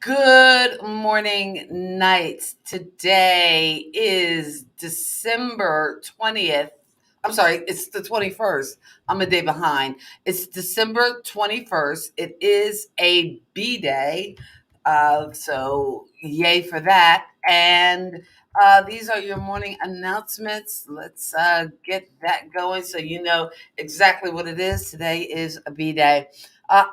Good morning, nights. Today is December 20th. I'm sorry, it's the 21st. I'm a day behind. It's December 21st. It is a B day. So, yay for that. And these are your morning announcements. Let's get that going so you know exactly what it is. Today is a B day.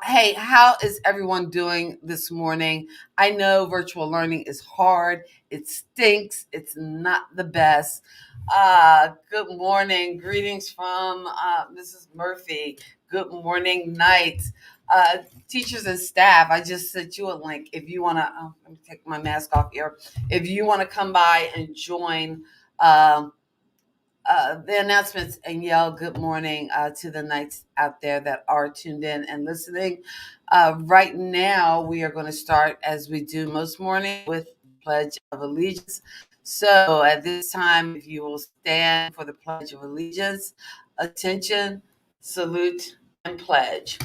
Hey, how is everyone doing this morning? I know virtual learning is hard. It stinks. It's not the best. Good morning. Greetings from Mrs. Murphy. Good morning, night. Teachers and staff, I just sent you a link. If you want to, let me take my mask off here. If you want to come by and join um, the announcements and yell good morning to the knights out there that are tuned in and listening. Right now, we are going to start, as we do most mornings, with the Pledge of Allegiance. So at this time, if you will stand for the Pledge of Allegiance, attention, salute, and pledge.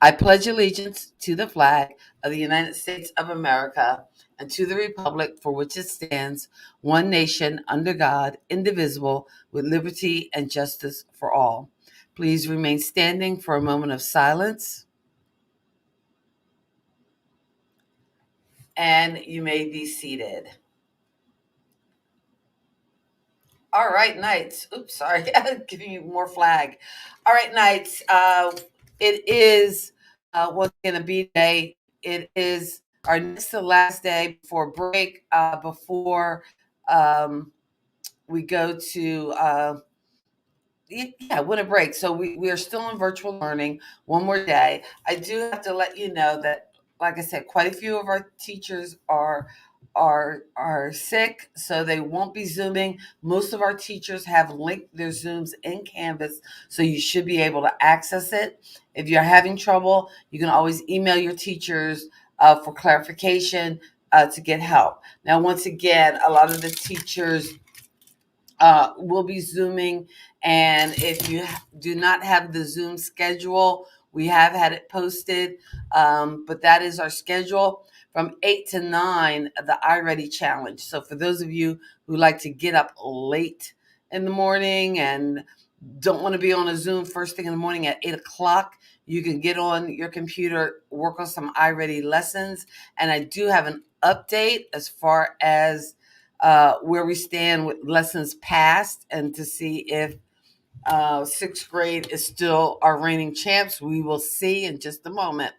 I pledge allegiance to the flag of the United States of America and to the republic for which it stands, one nation under God, indivisible, with liberty and justice for all. Please remain standing for a moment of silence, and you may be seated. All right, Knights. Oops, sorry, giving you more flag. All right, Knights. It is once again a B day. It is our next to last day before break. Before we go to winter break. So we are still in virtual learning one more day. I do have to let you know that, like I said, quite a few of our teachers are sick, so they won't be zooming. Most of our teachers have linked their Zooms in Canvas, so you should be able to access it. If you're having trouble, you can always email your teachers for clarification to get help. Now, once again, a lot of the teachers we'll be Zooming. And if you do not have the Zoom schedule, we have had it posted, but that is our schedule from 8 to 9, the iReady Challenge. So for those of you who like to get up late in the morning and don't want to be on a Zoom first thing in the morning at 8 o'clock, you can get on your computer, work on some iReady lessons. And I do have an update as far as where we stand with lessons passed and to see if sixth grade is still our reigning champs. We will see in just a moment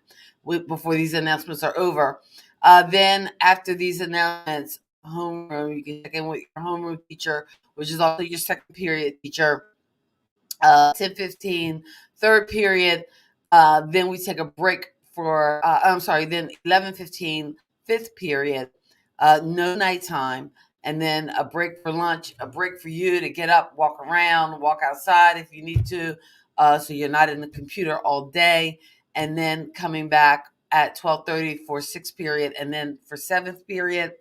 before these announcements are over. Then after these announcements, homeroom, you can check in with your homeroom teacher, which is also your second period teacher. 10:15, third period. Then we take a break for, I'm sorry, then 11:15, fifth period. No nighttime. And then a break for lunch, a break for you to get up, walk around, walk outside if you need to, so you're not in the computer all day. And then coming back at 12:30 for sixth period, and then for seventh period,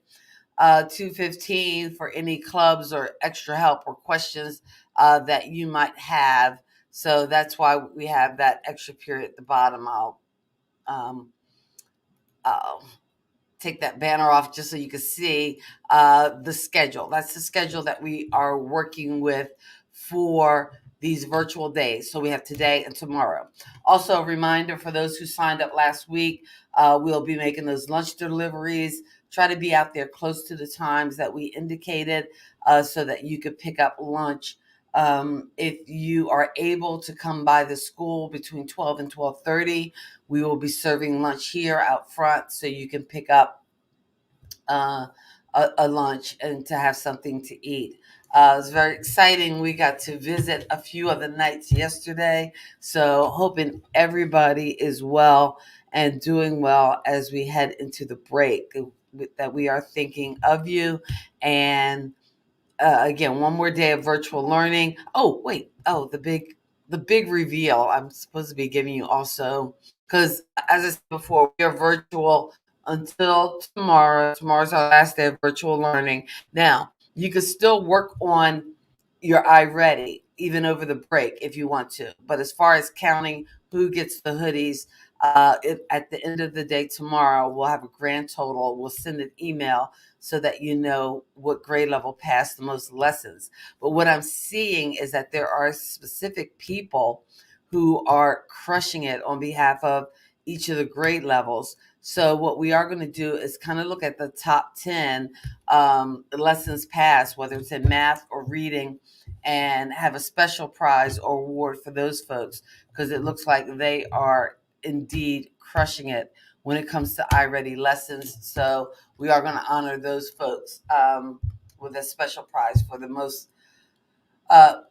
2:15 for any clubs or extra help or questions that you might have. So that's why we have that extra period at the bottom. Um, I'll take that banner off just so you can see the schedule. That's the schedule that we are working with for these virtual days. So we have today and tomorrow. Also, a reminder for those who signed up last week, we'll be making those lunch deliveries. Try to be out there close to the times that we indicated so that you could pick up lunch. If you are able to come by the school between 12 and 12:30, we will be serving lunch here out front so you can pick up uh, a lunch and to have something to eat. It was very exciting. We got to visit a few of the nights yesterday. So, hoping everybody is well and doing well as we head into the break. That we are thinking of you. And again, one more day of virtual learning. Oh, wait. Oh, the big reveal I'm supposed to be giving you also, because as I said before, we are virtual until tomorrow. Tomorrow's our last day of virtual learning. Now, you can still work on your iReady even over the break if you want to. But as far as counting who gets the hoodies, At the end of the day tomorrow, we'll have a grand total. We'll send an email so that you know what grade level passed the most lessons. But what I'm seeing is that there are specific people who are crushing it on behalf of each of the grade levels. So what we are going to do is kind of look at the top 10 lessons passed, whether it's in math or reading, and have a special prize or award for those folks, because it looks like they are indeed crushing it when it comes to iReady lessons. So we are going to honor those folks with a special prize for the most, I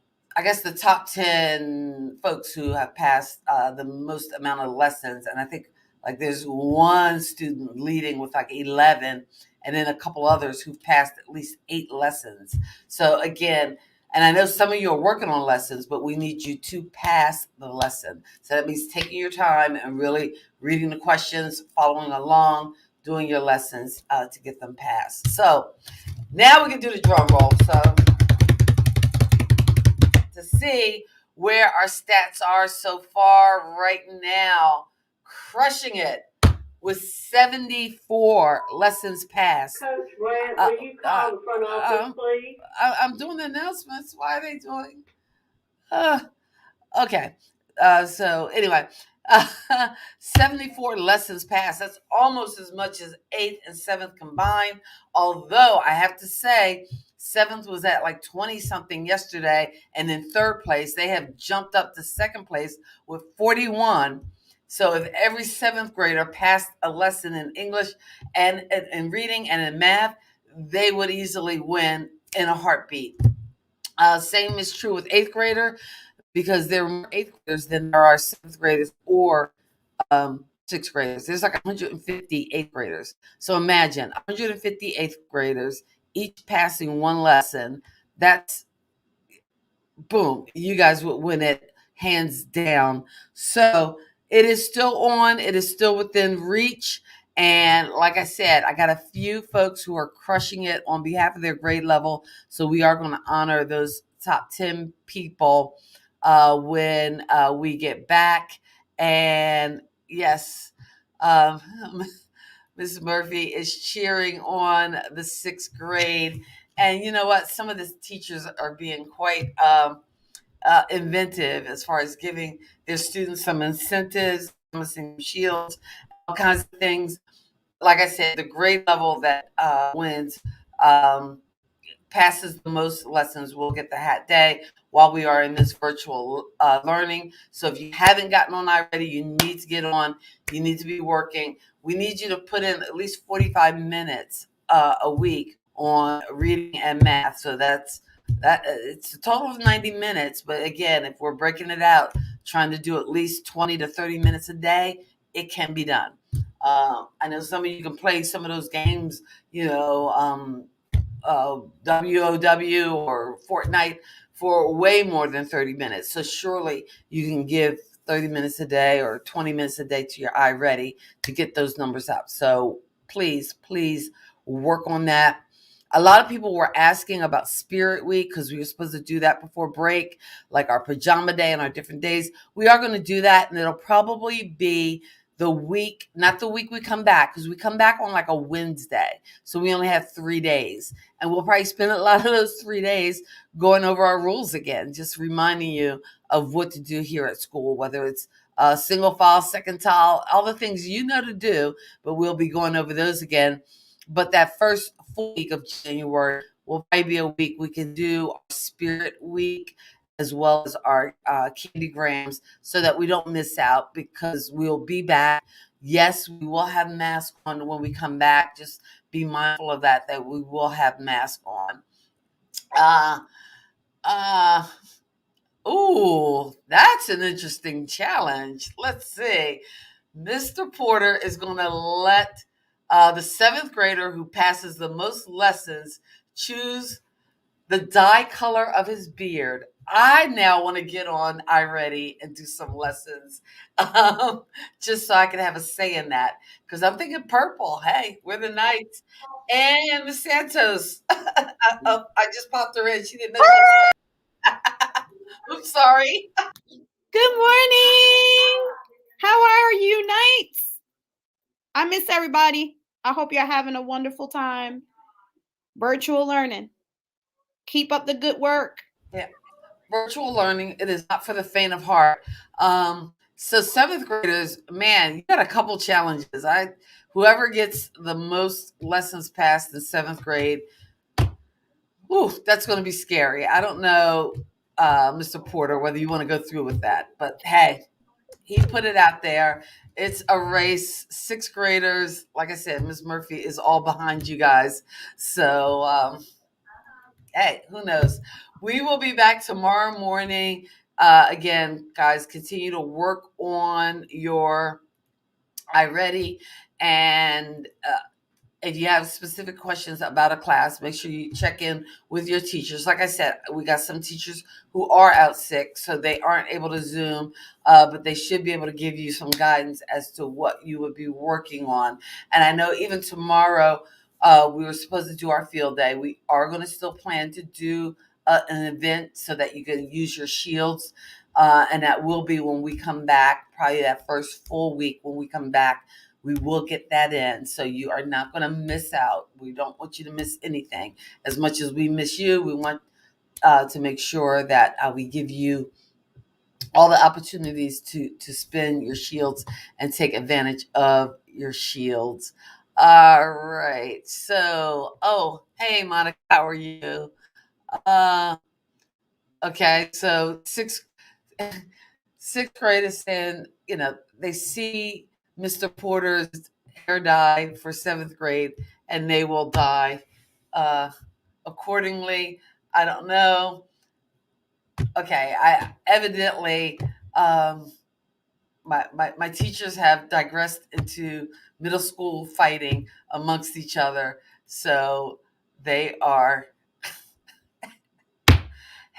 guess, the top 10 folks who have passed the most amount of lessons. And I think like there's one student leading with like 11, and then a couple others who've passed at least 8 lessons. So again, and I know some of you are working on lessons, but we need you to pass the lesson. So that means taking your time and really reading the questions, following along, doing your lessons to get them passed. So now we can do the drum roll. So to see where our stats are so far right now, crushing it with 74 lessons passed. Coach Brett, will you call the front office, please? I'm doing the announcements. Why are they doing? Okay. So anyway, 74 lessons passed. That's almost as much as 8th and 7th combined. Although I have to say, 7th was at like 20 something yesterday, and in 3rd place, they have jumped up to 2nd place with 41. So if every 7th grader passed a lesson in English and in reading and in math, they would easily win in a heartbeat. Same is true with 8th grader, because there are more 8th graders than there are 7th graders or 6th graders. There's like 150 8th graders. So imagine 150 8th graders, each passing one lesson. That's boom, you guys would win it hands down. So it is still on, it is still within reach. And like I said, I got a few folks who are crushing it on behalf of their grade level. So we are going to honor those top 10 people when we get back. And yes, um, Ms. Murphy is cheering on the 6th grade. And you know what? Some of the teachers are being quite inventive as far as giving their students some incentives, some shields, all kinds of things. Like I said, the grade level that wins, passes the most lessons will get the hat day while we are in this virtual learning. So if you haven't gotten on iReady, you need to get on. You need to be working. We need you to put in at least 45 minutes a week on reading and math. So that's that. It's a total of 90 minutes. But again, if we're breaking it out, trying to do at least 20 to 30 minutes a day, it can be done. I know some of you can play some of those games, you know, WOW or Fortnite for way more than 30 minutes. So surely you can give 30 minutes a day or 20 minutes a day to your iReady to get those numbers up. So please, please work on that. A lot of people were asking about Spirit Week because we were supposed to do that before break, like our pajama day and our different days. We are going to do that, and it'll probably be the week, not the week we come back, because we come back on like a Wednesday. So we only have 3 days. And we'll probably spend a lot of those 3 days going over our rules again, just reminding you of what to do here at school, whether it's single file, second tile, all the things you know to do, but we'll be going over those again. But that first full week of January will probably be a week we can do our Spirit Week as well as our candy grams, so that we don't miss out, because we'll be back. Yes, we will have masks on when we come back. Just be mindful of that we will have masks on. Uh, uh, ooh, that's an interesting challenge. Let's see. Mr. Porter is going to let the 7th grader who passes the most lessons choose the dye color of his beard. I now want to get on iReady and do some lessons, just so I can have a say in that. Because I'm thinking purple. Hey, we're the Knights. And Miss Santos. I just popped her in. She didn't know. I'm sorry. Good morning. How are you, I miss everybody. I hope you're having a wonderful time. Virtual learning. Keep up the good work. Yeah. Virtual learning, it is not for the faint of heart. So seventh graders, man, you got a couple challenges. Whoever gets the most lessons passed in seventh grade, ooh, that's going to be scary. I don't know, Mr. Porter, whether you want to go through with that, but hey, he put it out there. It's a race. Sixth graders, like I said, Miss Murphy is all behind you guys. So, hey, who knows? We will be back tomorrow morning. Again, guys, continue to work on your iReady. And if you have specific questions about a class, make sure you check in with your teachers. Like I said, we got some teachers who are out sick, so they aren't able to Zoom, but they should be able to give you some guidance as to what you would be working on. And I know even tomorrow, we were supposed to do our field day. We are going to still plan to do an event so that you can use your shields. And that will be when we come back, probably that first full week when we come back. We will get that in, so you are not going to miss out. We don't want you to miss anything. As much as we miss you, we want to make sure that we give you all the opportunities to spin your shields and take advantage of your shields. All right. So, hey, Monica, how are you? Okay, so sixth grade is saying, they see Mr. Porter's hair dye for seventh grade, and they will die accordingly. I don't know. Okay, I evidently my teachers have digressed into middle school fighting amongst each other, so they are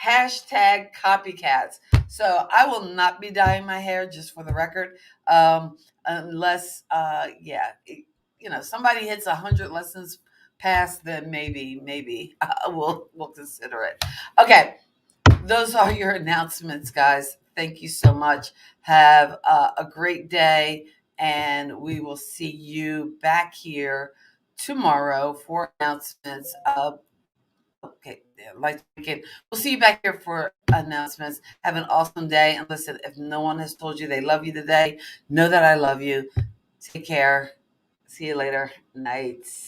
hashtag copycats. So I will not be dyeing my hair, just for the record, unless, somebody hits 100 lessons passed, then maybe we'll consider it. Okay, those are your announcements, guys. Thank you so much. Have a great day, and we will see you back here tomorrow for announcements. Okay, we'll see you back here for announcements. Have an awesome day. And listen, if no one has told you they love you today, know that I love you. Take care. See you later. Nights.